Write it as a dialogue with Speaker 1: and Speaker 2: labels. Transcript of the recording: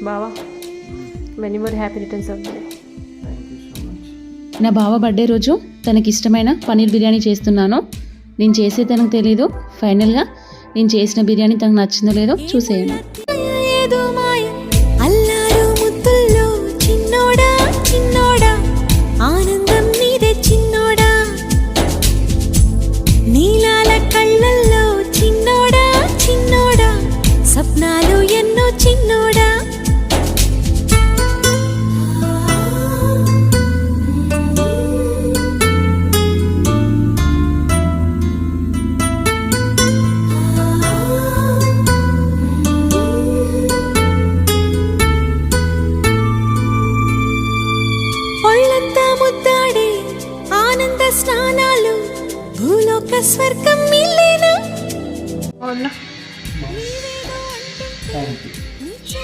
Speaker 1: బావా many more happy returns of the day.
Speaker 2: నా బావ బర్త్డే రోజు తనకి ఇష్టమైన పన్నీర్ బిర్యానీ చేస్తున్నాను. నేను చేసే తనకు తెలీదు. ఫైనల్గా నేను చేసిన బిర్యానీ తనకు నచ్చిందో లేదో చూసేయండి.
Speaker 3: ఆనందం నీదే చిన్నోడా, నీలాల కళ్ళల్లో చిన్నోడా చిన్నోడా, సప్నాలు ఎన్నో చిన్నోడా. ఒళ్ళంతా ముద్దాడే ఆనంద స్నానాలు, భూలోక స్వర్గం మిల్లేనా.